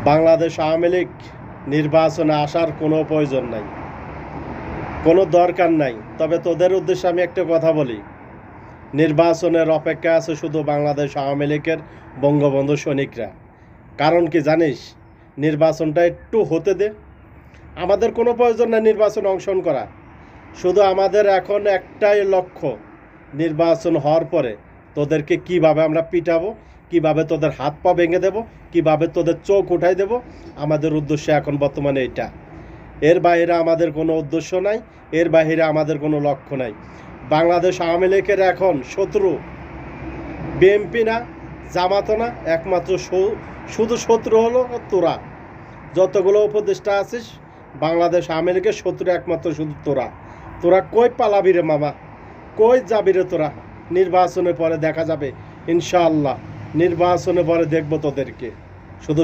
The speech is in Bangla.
বাংলাদেশ আওয়ামী লীগ নির্বাচনে আসার কোনো প্রয়োজন নাই, কোনো দরকার নাই। তবে তোদের উদ্দেশ্যে আমি একটা কথা বলি, নির্বাচনের অপেক্ষা আছে শুধু বাংলাদেশ আওয়ামী লীগের বঙ্গবন্ধু সৈনিকরা। কারণ কি জানিস, নির্বাচনটা একটু হতে দে। আমাদের কোনো প্রয়োজন নাই নির্বাচনে অংশগ্রহণ করা। শুধু আমাদের এখন একটাই লক্ষ্য, নির্বাচন হওয়ার পরে তোদেরকে কিভাবে আমরা পিটাবো, কিভাবে তোদের হাত পা ভেঙে দেব, কিভাবে তোদের চোখ উঠাই দেব। আমাদের উদ্দেশ্য এখন বর্তমানে এটা। এর বাইরে আমাদের কোনো উদ্দেশ্য নাই, এর বাইরে আমাদের কোনো লক্ষ্য নাই। বাংলাদেশ আওয়ামী লীগের এখন শত্রু বিএনপি না, জামাতও না, একমাত্র শুধু শত্রু হলো তোরা। যতগুলো উপদেষ্টা আছিস বাংলাদেশ আওয়ামী লীগের শত্রু একমাত্র শুধু তোরা। তোরা কই পালাবি রে মামা, কই যাবি রে তোরা? নির্বাচনের পরে দেখা যাবে ইনশাআল্লাহ, নির্বাচনের পরে দেখবো তোদেরকে। শুধু